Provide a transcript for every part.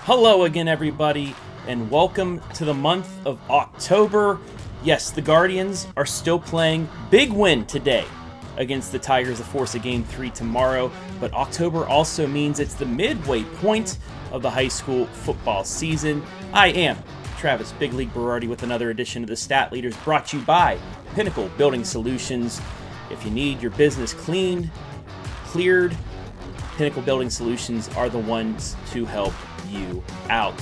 Hello again, everybody, and welcome to the month of October. Yes, the Guardians are still playing. Big win today against the Tigers to force a Game 3 tomorrow, but October also means it's the midway point of the high school football season. I am Travis Big League Berardi with another edition of the Stat Leaders brought to you by Pinnacle Building Solutions. If you need your business cleaned, cleared, Pinnacle Building Solutions are the ones to help you out.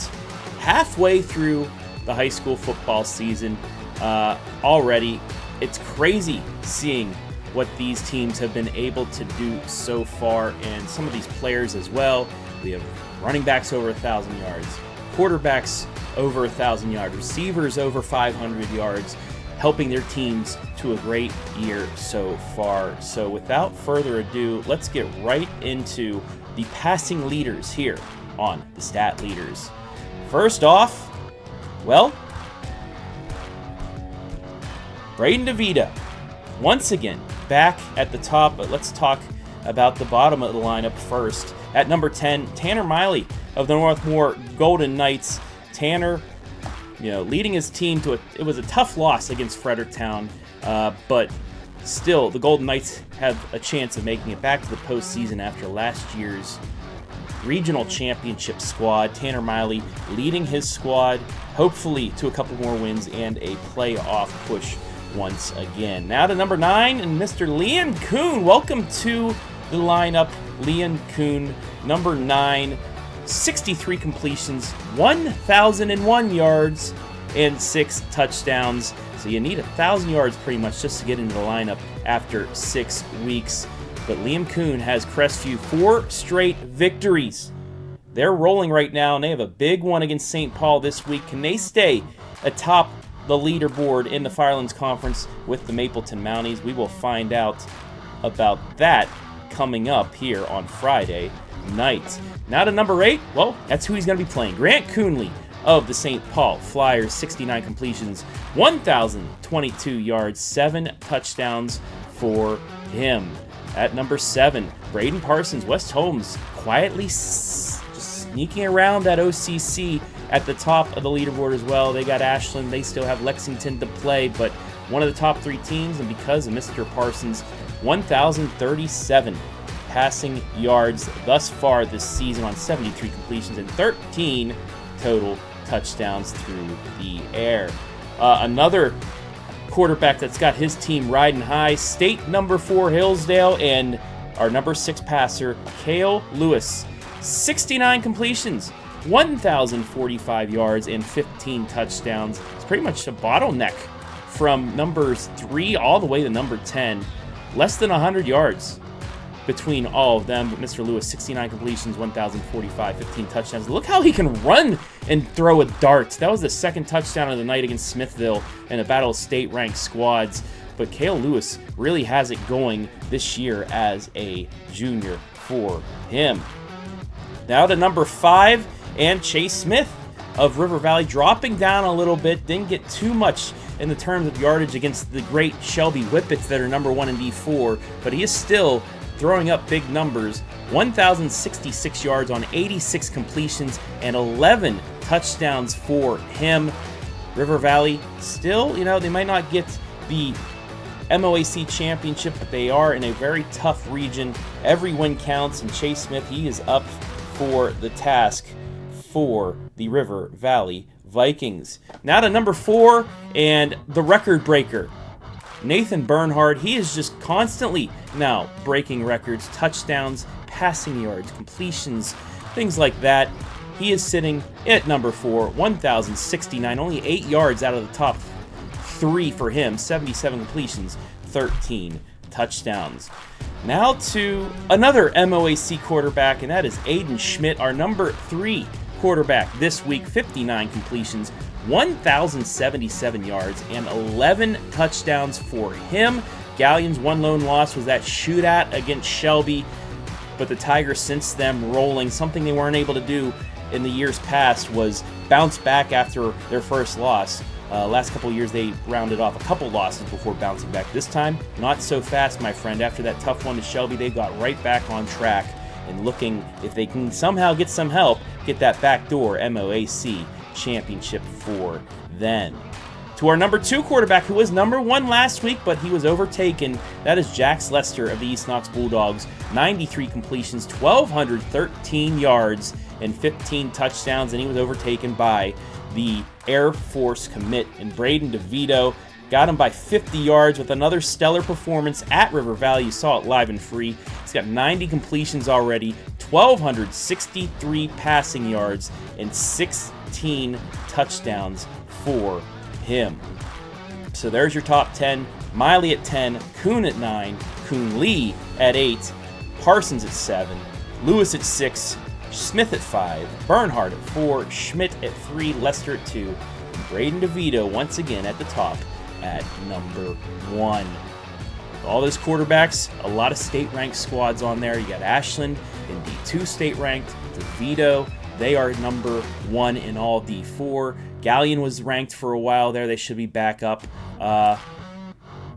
Halfway through the high school football season already, it's crazy seeing what these teams have been able to do so far, and some of these players as well. We have running backs over 1,000 yards, quarterbacks over 1,000 yards, receivers over 500 yards, helping their teams to a great year so far. So without further ado, let's get right into the passing leaders here on the Stat Leaders. First off, well, Braden DeVita, once again, back at the top, but let's talk about the bottom of the lineup first. At number 10, Tanner Miley of the Northmore Golden Knights. Tanner, leading his team to it was a tough loss against Fredericktown, but still, the Golden Knights have a chance of making it back to the postseason after last year's regional championship squad. Tanner Miley leading his squad, hopefully to a couple more wins and a playoff push once again. Now to number 9, and Mr. Liam Kuhn. Welcome to the lineup, Liam Kuhn, number 9. 63 completions, 1,001 yards, and 6 touchdowns. So you need 1,000 yards pretty much just to get into the lineup after 6 weeks. But Liam Kuhn has Crestview 4 straight victories. They're rolling right now, and they have a big one against St. Paul this week. Can they stay atop the leaderboard in the Firelands Conference with the Mapleton Mounties? We will find out about that coming up here on Friday night. Now to number 8, well, that's who he's going to be playing. Grant Coonley of the St. Paul Flyers, 69 completions, 1,022 yards, 7 touchdowns for him. At number 7, Braden Parsons, West Holmes, quietly just sneaking around that OCC at the top of the leaderboard as well. They got Ashland, they still have Lexington to play, but one of the top 3 teams, and because of Mr. Parsons, 1,037 passing yards thus far this season on 73 completions and 13 total touchdowns through the air. Another quarterback that's got his team riding high, state number 4 Hillsdale, and our number 6 passer, Cale Lewis. 69 completions, 1,045 yards, and 15 touchdowns. It's pretty much a bottleneck from numbers 3 all the way to number 10. Less than 100 yards between all of them. Mr. Lewis, 69 completions, 1,045, 15 touchdowns. Look how he can run and throw a dart. That was the second touchdown of the night against Smithville in a battle of state-ranked squads. But Cale Lewis really has it going this year as a junior for him. Now to number 5, and Chase Smith of River Valley, dropping down a little bit. Didn't get too much in the terms of yardage against the great Shelby Whippets that are number 1 in D4, but he is still throwing up big numbers. 1,066 yards on 86 completions and 11 touchdowns for him. River Valley still, they might not get the MOAC championship, but they are in a very tough region. Every win counts, and Chase Smith, he is up for the task for the River Valley Vikings. Now to number 4, and the record breaker, Nathan Bernhard. He is just constantly now breaking records, touchdowns, passing yards, completions, things like that. He is sitting at number 4, 1,069, only 8 yards out of the top 3 for him, 77 completions, 13 touchdowns. Now to another MOAC quarterback, and that is Aiden Schmidt, our number 3 quarterback this week, 59 completions, 1,077 yards, and 11 touchdowns for him. Galleon's one lone loss was that shootout against Shelby, but the Tigers, since them rolling, something they weren't able to do in the years past was bounce back after their first loss. Last couple of years, they rounded off a couple losses before bouncing back. This time, not so fast, my friend. After that tough one to Shelby, they got right back on track and looking if they can somehow get some help get that backdoor MOAC championship for them. To our number 2 quarterback, who was number 1 last week, but he was overtaken. That is Jax Lester of the East Knox Bulldogs. 93 completions, 1,213 yards, and 15 touchdowns, and he was overtaken by the Air Force commit. And Braden DeVito got him by 50 yards with another stellar performance at River Valley. You saw it live and free. He's got 90 completions already, 1,263 passing yards, and 16 touchdowns for him. So there's your top 10. Miley at 10, Kuhn at 9, Kuhn Lee at 8, Parsons at 7, Lewis at 6, Smith at 5, Bernhardt at 4, Schmidt at 3, Lester at 2, and Braden DeVito once again at the top at number 1. All those quarterbacks, a lot of state-ranked squads on there. You got Ashland in D2 state-ranked, DeVito, they are number 1 in all D4. Galleon was ranked for a while there. They should be back up.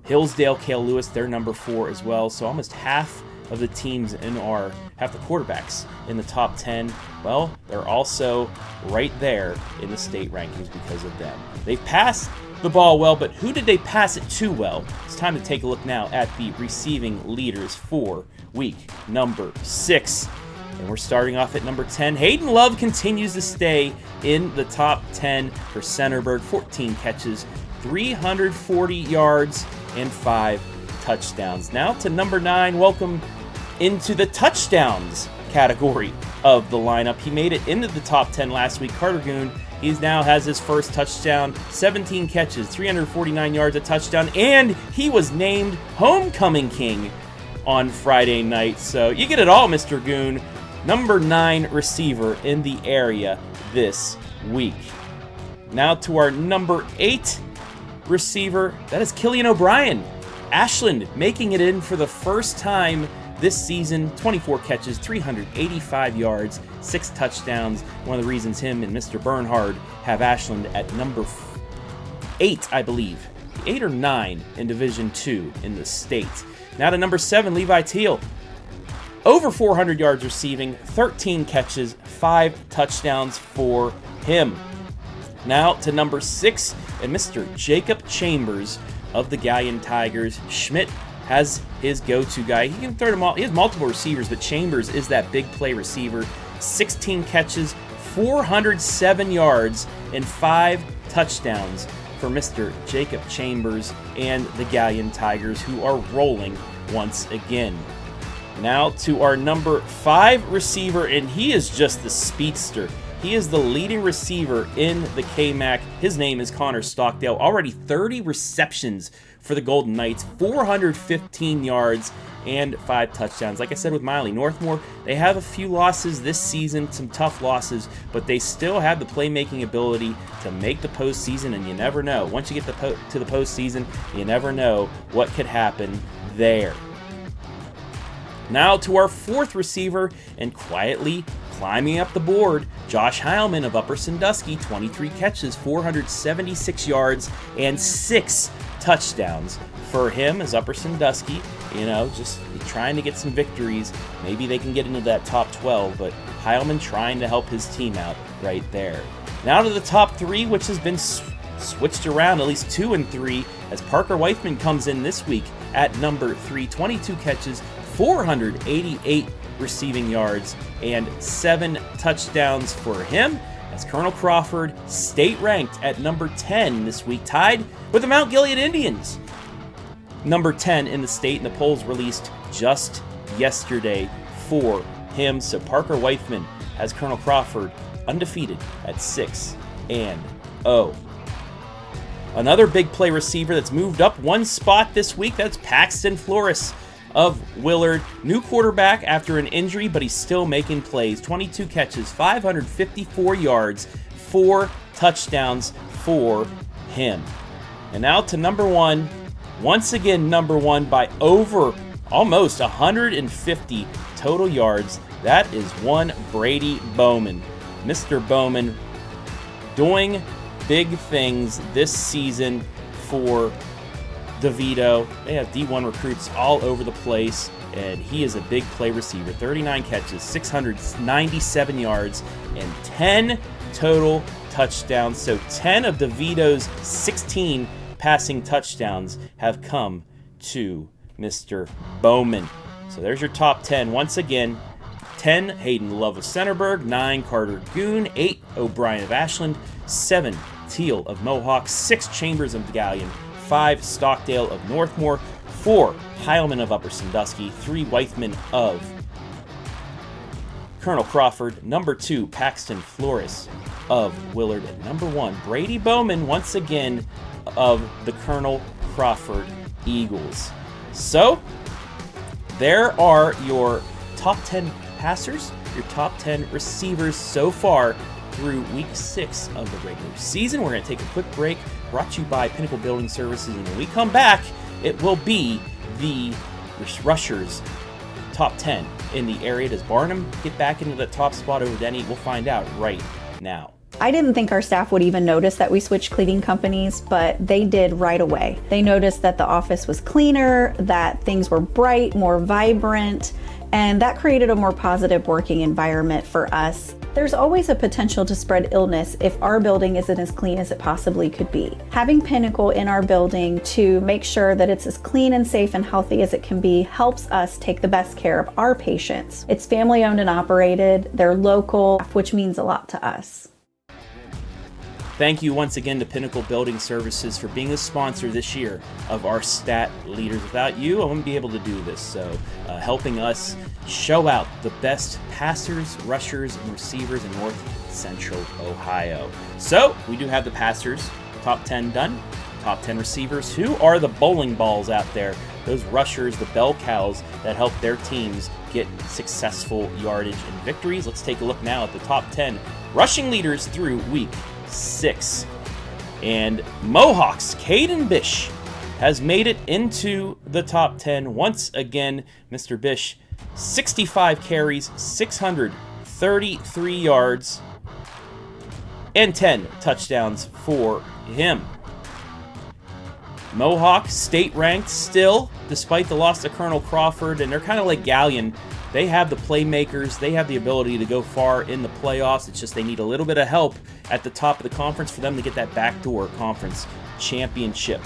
Hillsdale, Cale Lewis, they're number 4 as well. So almost half of the teams half the quarterbacks in the top 10, well, they're also right there in the state rankings because of them. They've passed the ball well, but who did they pass it to well? It's time to take a look now at the receiving leaders for week number 6. And we're starting off at number 10. Hayden Love continues to stay in the top 10 for Centerburg. 14 catches, 340 yards, and 5 touchdowns. Now to number 9. Welcome into the touchdowns category of the lineup. He made it into the top 10 last week. Carter Goon, he now has his first touchdown. 17 catches, 349 yards, a touchdown, and he was named Homecoming King on Friday night. So you get it all, Mr. Goon. Number 9 receiver in the area this week. Now to our number 8 receiver. That is Killian O'Brien. Ashland making it in for the first time this season. 24 catches, 385 yards, 6 touchdowns. One of the reasons him and Mr. Bernhard have Ashland at number 8, I believe. 8 or 9 in Division II in the state. Now to number 7, Levi Teal. Over 400 yards receiving, 13 catches, 5 touchdowns for him. Now to number 6, and Mr. Jacob Chambers of the Galleon Tigers. Schmidt has his go-to guy. He can throw them all. He has multiple receivers, but Chambers is that big play receiver. 16 catches, 407 yards, and 5 touchdowns for Mr. Jacob Chambers and the Galleon Tigers, who are rolling once again. Now to our number 5 receiver, and he is just the speedster. He is the leading receiver in the KMAC. His name is Connor Stockdale. Already 30 receptions for the Golden Knights, 415 yards, and 5 touchdowns. Like I said with Miley, Northmore, they have a few losses this season, some tough losses, but they still have the playmaking ability to make the postseason, and you never know. Once you get to the postseason, you never know what could happen there. Now to our 4th receiver, and quietly climbing up the board, Josh Heilman of Upper Sandusky. 23 catches, 476 yards, and 6 touchdowns for him as Upper Sandusky, just trying to get some victories. Maybe they can get into that top 12, but Heilman trying to help his team out right there. Now to the top 3, which has been switched around, at least 2 and 3, as Parker Weithman comes in this week at number 3. 22 catches, 488 receiving yards, and 7 touchdowns for him, as Colonel Crawford, state ranked at number 10 this week, tied with the Mount Gilead Indians. Number 10 in the state, and the polls released just yesterday for him. So Parker Weithman has Colonel Crawford undefeated at 6-0. Another big play receiver that's moved up one spot this week, that's Paxton Flores of Willard. New quarterback after an injury, but he's still making plays. 22 catches, 554 yards, 4 touchdowns for him. And now to number 1. Once again, number 1 by over almost 150 total yards. That is one Brady Bowman. Mr. Bowman doing big things this season for DeVito. They have D1 recruits all over the place, and he is a big play receiver. 39 catches, 697 yards, and 10 total touchdowns. So 10 of DeVito's 16 passing touchdowns have come to Mr. Bowman. So there's your top 10. Once again, 10, Hayden Love of Centerburg, 9, Carter Goon, 8, O'Brien of Ashland, 7, Teal of Mohawk, 6, Chambers of Galleon, 5, Stockdale of Northmore, 4, Heilman of Upper Sandusky, 3, Weithman of Colonel Crawford, number 2, Paxton Flores of Willard, and number 1, Brady Bowman, once again, of the Colonel Crawford Eagles. So, there are your top 10 passers, your top 10 receivers so far through week 6 of the regular season. We're going to take a quick break, brought to you by Pinnacle Building Services, and when we come back, it will be the rushers top 10 in the area. Does Barnum get back into the top spot over Denny? We'll find out right now. I didn't think our staff would even notice that we switched cleaning companies, but they did right away. They noticed that the office was cleaner, that things were bright, more vibrant, and that created a more positive working environment for us. There's always a potential to spread illness if our building isn't as clean as it possibly could be. Having Pinnacle in our building to make sure that it's as clean and safe and healthy as it can be helps us take the best care of our patients. It's family owned and operated, they're local, which means a lot to us. Thank you once again to Pinnacle Building Services for being a sponsor this year of our Stat Leaders. Without you, I wouldn't be able to do this. So helping us show out the best passers, rushers, and receivers in North Central Ohio. So we do have the passers, top 10 done, top 10 receivers. Who are the bowling balls out there? Those rushers, the bell cows that help their teams get successful yardage and victories. Let's take a look now at the top 10 rushing leaders through week 6. And Mohawks, Caden Bish has made it into the top 10 once again. Mr. Bish, 65 carries, 633 yards, and 10 touchdowns for him. Mohawk, state ranked still, despite the loss to Colonel Crawford, and they're kind of like Galleon. They have the playmakers. They have the ability to go far in the playoffs. It's just they need a little bit of help at the top of the conference for them to get that backdoor conference championship.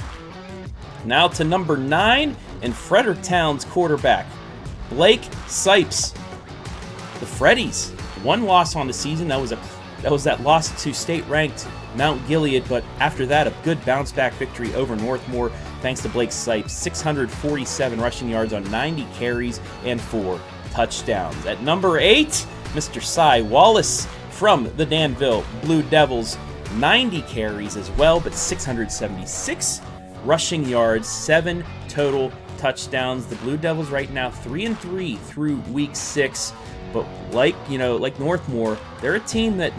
Now to number 9 and Fredericktown's quarterback, Blake Sipes. The Freddies, one loss on the season. That was that loss to state-ranked Mount Gilead, but after that, a good bounce-back victory over Northmore thanks to Blake Sipes. 647 rushing yards on 90 carries and 4 touchdowns. At number 8, Mr. Cy Wallace from the Danville Blue Devils. 90 carries as well, but 676 rushing yards, 7 total touchdowns. The Blue Devils right now 3-3 through week 6. But like Northmore, they're a team that,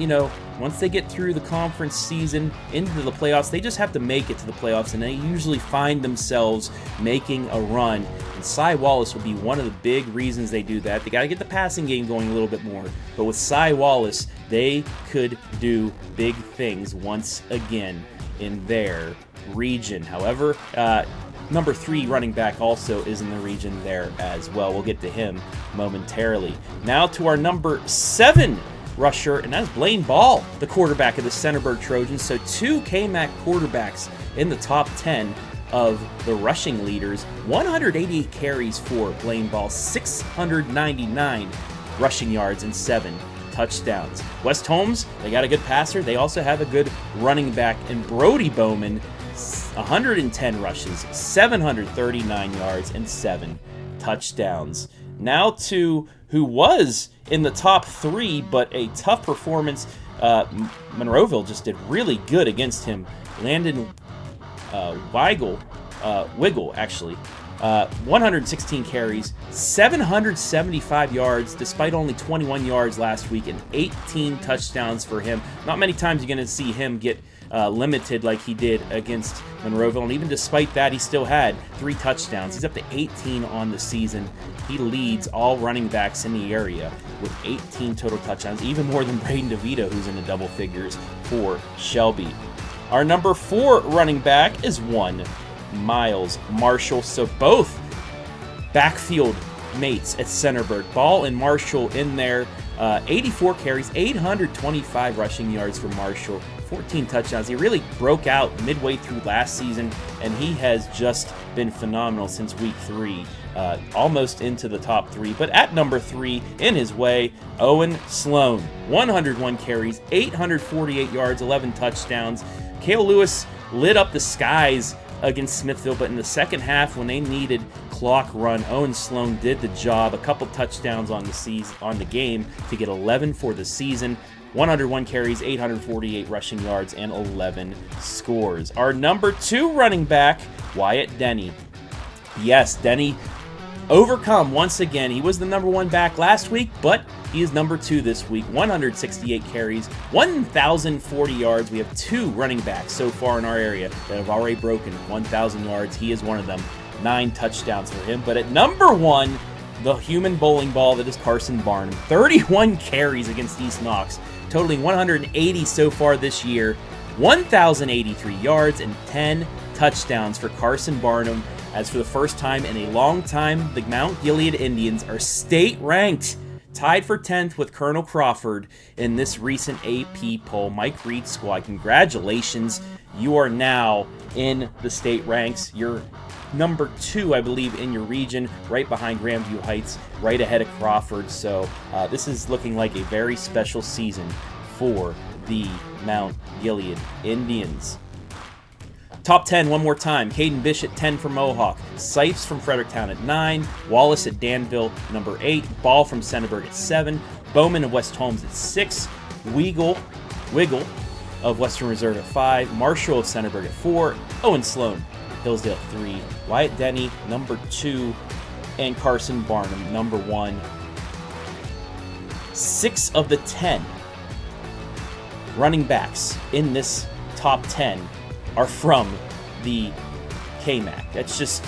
once they get through the conference season into the playoffs, they just have to make it to the playoffs, and they usually find themselves making a run. And Cy Wallace will be one of the big reasons they do that. They got to get the passing game going a little bit more. But with Cy Wallace, they could do big things once again in their region. However, number 3 running back also is in the region there as well. We'll get to him momentarily. Now to our number 7 rusher, and that's Blaine Ball, the quarterback of the Centerburg Trojans. So 2 KMAC quarterbacks in the top 10 of the rushing leaders. 188 carries for Blaine Ball, 699 rushing yards, and 7 touchdowns. West Holmes, they got a good passer. They also have a good running back, and Brody Bowman, 110 rushes, 739 yards, and 7 touchdowns. Now to who was in the top 3, but a tough performance. Monroeville just did really good against him. Landon Wiggle, 116 carries, 775 yards, despite only 21 yards last week, and 18 touchdowns for him. Not many times you're going to see him get limited like he did against Monroeville, and even despite that, he still had 3 touchdowns. He's up to 18 on the season. He leads all running backs in the area with 18 total touchdowns, even more than Braden DeVito, who's in the double figures for Shelby. Our number 4 running back is one Miles Marshall. So both backfield mates at Centerburg. Ball and Marshall in there. 84 carries, 825 rushing yards for Marshall, 14 touchdowns. He really broke out midway through last season, and he has just been phenomenal since week 3, almost into the top 3. But at number 3, in his way, Owen Sloan, 101 carries, 848 yards, 11 touchdowns. Cale Lewis lit up the skies against Smithville, but in the second half, when they needed clock run, Owen Sloan did the job. A couple touchdowns on the game to get 11 for the season. 101 carries, 848 rushing yards, and 11 scores. Our number 2 running back, Wyatt Denny. Yes, Denny overcome once again. He was the number 1 back last week, but he is number 2 this week. 168 carries, 1,040 yards. We have 2 running backs so far in our area that have already broken 1,000 yards. He is one of them. 9 touchdowns for him. But at number 1, the human bowling ball that is Carson Barnum. 31 carries against East Knox, totaling 180 so far this year. 1,083 yards and 10 touchdowns for Carson Barnum. As for the first time in a long time, the Mount Gilead Indians are state ranked, tied for 10th with Colonel Crawford in this recent AP poll. Mike Reed's squad, congratulations. You are now in the state ranks. You're number 2, I believe, in your region, right behind Grandview Heights, right ahead of Crawford. So this is looking like a very special season for the Mount Gilead Indians. Top 10 one more time. Caden Bish at 10 for Mohawk. Sipes from Fredericktown at 9. Wallace at Danville, number 8. Ball from Centerburg at 7. Bowman of West Holmes at 6. Wiggle of Western Reserve at 5. Marshall of Centerburg at 4. Owen Sloan, Hillsdale at 3. Wyatt Denny, number 2. And Carson Barnum, number 1. 6 of the 10 running backs in this top 10 are from the KMAC. That's just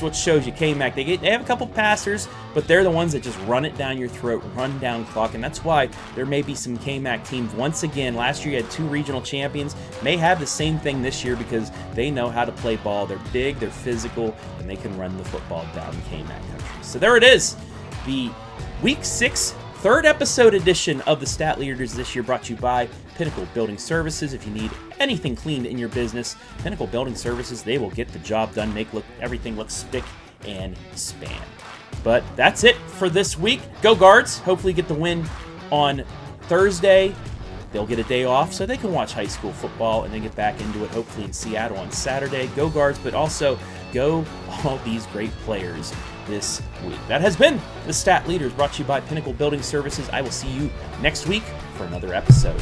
what shows you KMAC. They have a couple passers, but they're the ones that just run it down your throat, run down clock, and that's why there may be some KMAC teams. Once again, last year you had 2 regional champions, may have the same thing this year because they know how to play ball. They're big, they're physical, and they can run the football down KMAC country. So there it is, the Week 6 third episode edition of the Stat Leaders this year, brought to you by Pinnacle Building Services. If you need anything cleaned in your business, Pinnacle Building Services, they will get the job done, make everything look spick and span. But that's it for this week. Go Guards. Hopefully get the win on Thursday. They'll get a day off so they can watch high school football and then get back into it, hopefully in Seattle on Saturday. Go Guards, but also go all these great players this week. That has been the Stat Leaders, brought to you by Pinnacle Building Services. I will see you next week for another episode.